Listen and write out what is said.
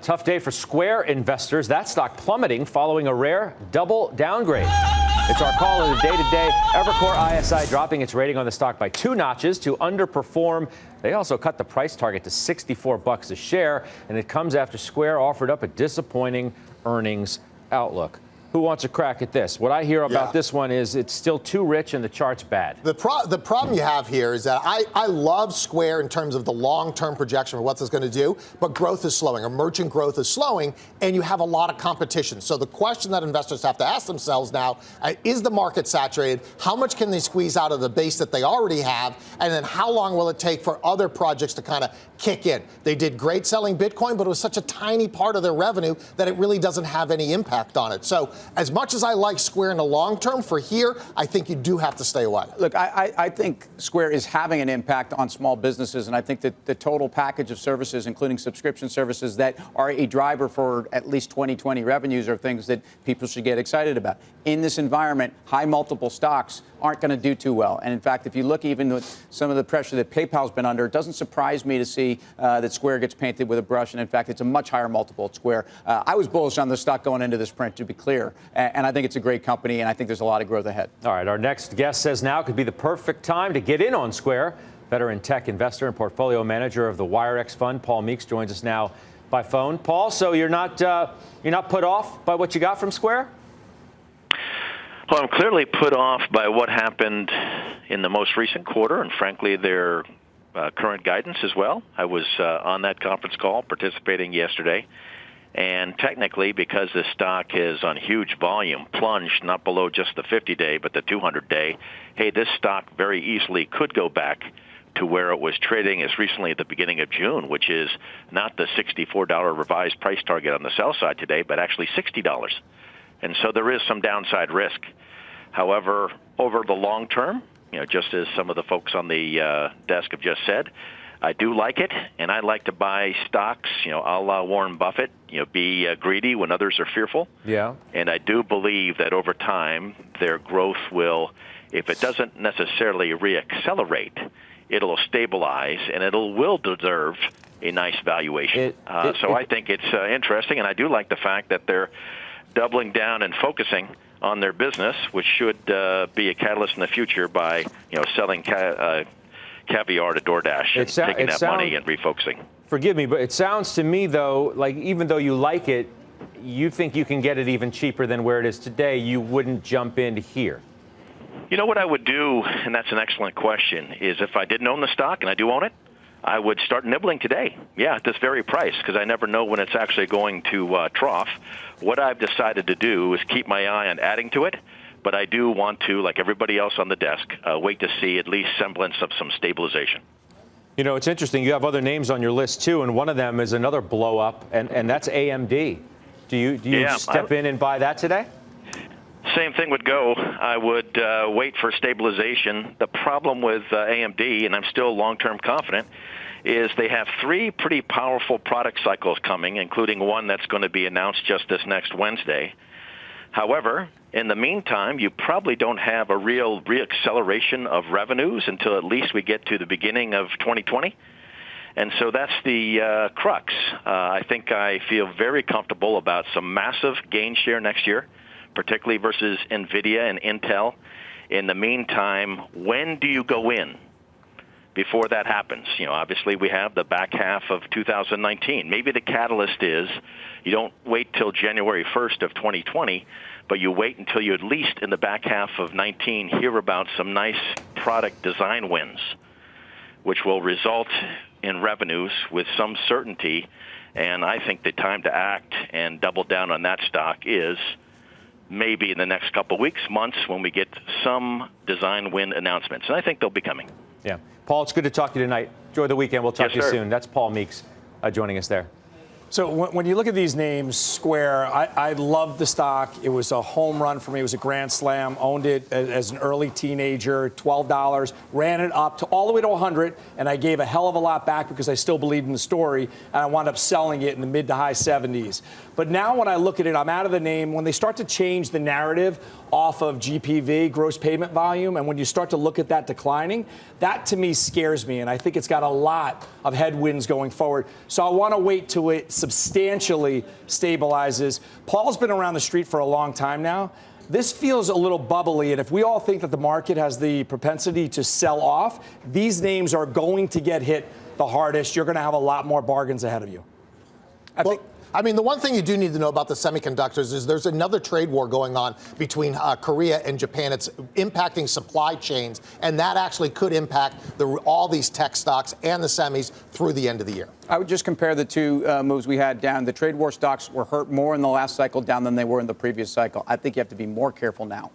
tough day for Square investors. That stock plummeting following a rare double downgrade. It's our call of the day today. Evercore ISI dropping its rating on the stock by 2 notches to underperform. They also cut the price target to $64 a share, and it comes after Square offered up a disappointing earnings outlook. Who wants a crack at this? What I hear about this one is it's still too rich and the chart's bad. The problem you have here is that I love Square in terms of the long-term projection for what it's going to do, but growth is slowing. Emerging growth is slowing, and you have a lot of competition. So the question that investors have to ask themselves now, is the market saturated? How much can they squeeze out of the base that they already have? And then how long will it take for other projects to kind of kick in? They did great selling Bitcoin, but it was such a tiny part of their revenue that it really doesn't have any impact on it. So as much as I like Square in the long term, for here, I think you do have to stay away. Look, I think Square is having an impact on small businesses, and I think that the total package of services, including subscription services that are a driver for at least 2020 revenues, are things that people should get excited about. In this environment, high multiple stocks aren't going to do too well. And in fact, if you look even with some of the pressure that PayPal's been under, it doesn't surprise me to see that Square gets painted with a brush. And in fact, it's a much higher multiple at Square. I was bullish on the stock going into this print, to be clear. And I think it's a great company, and I think there's a lot of growth ahead. All right, our next guest says now could be the perfect time to get in on Square. Veteran tech investor and portfolio manager of the WIREX Fund, Paul Meeks, joins us now by phone. Paul, so you're not put off by what you got from Square? Well, I'm clearly put off by what happened in the most recent quarter, and frankly, their current guidance as well. I was on that conference call participating yesterday, and technically, because this stock is on huge volume, plunged not below just the 50-day, but the 200-day, hey, this stock very easily could go back to where it was trading as recently at the beginning of June, which is not the $64 revised price target on the sell side today, but actually $60. And so there is some downside risk. However, over the long term, just as some of the folks on the desk have just said, I do like it, and I like to buy stocks, a la Warren Buffett, be greedy when others are fearful. Yeah. And I do believe that over time, their growth will, if it doesn't necessarily reaccelerate, it'll stabilize, and will deserve a nice valuation. So I think it's interesting, and I do like the fact that they're doubling down and focusing on their business, which should be a catalyst in the future by selling caviar to DoorDash and taking that money and refocusing. Forgive me, but it sounds to me, though, like even though you like it, you think you can get it even cheaper than where it is today. You wouldn't jump into here. You know what I would do, and that's an excellent question, is if I didn't own the stock, and I do own it, I would start nibbling today, at this very price, because I never know when it's actually going to trough. What I've decided to do is keep my eye on adding to it, but I do want to, like everybody else on the desk, wait to see at least semblance of some stabilization. It's interesting. You have other names on your list, too, and one of them is another blow-up, and that's AMD. Do you step in and buy that today? Same thing would go. I would wait for stabilization. The problem with AMD, and I'm still long-term confident, is they have 3 pretty powerful product cycles coming, including one that's going to be announced just this next Wednesday. However, in the meantime, you probably don't have a real reacceleration of revenues until at least we get to the beginning of 2020. And so that's the crux. I think I feel very comfortable about some massive gain share next year, particularly versus NVIDIA and Intel. In the meantime, when do you go in before that happens? Obviously we have the back half of 2019. Maybe the catalyst is you don't wait till January 1st of 2020, but you wait until you at least in the back half of 19 hear about some nice product design wins, which will result in revenues with some certainty. And I think the time to act and double down on that stock is maybe in the next couple of weeks, months, when we get some design win announcements. And I think they'll be coming. Yeah. Paul, it's good to talk to you tonight. Enjoy the weekend. We'll talk to you soon. That's Paul Meeks joining us there. So when you look at these names, Square, I love the stock. It was a home run for me. It was a grand slam. Owned it as an early teenager, $12. Ran it up to all the way to 100, and I gave a hell of a lot back because I still believed in the story, and I wound up selling it in the mid to high 70s. But now when I look at it, I'm out of the name. When they start to change the narrative off of GPV, gross payment volume, and when you start to look at that declining, that to me scares me, and I think it's got a lot of headwinds going forward. So I want to wait till it substantially stabilizes. Paul's been around the street for a long time now. This feels a little bubbly, and if we all think that the market has the propensity to sell off, these names are going to get hit the hardest. You're going to have a lot more bargains ahead of you. I mean, the one thing you do need to know about the semiconductors is there's another trade war going on between Korea and Japan. It's impacting supply chains, and that actually could impact all these tech stocks and the semis through the end of the year. I would just compare the two moves we had down. The trade war stocks were hurt more in the last cycle down than they were in the previous cycle. I think you have to be more careful now.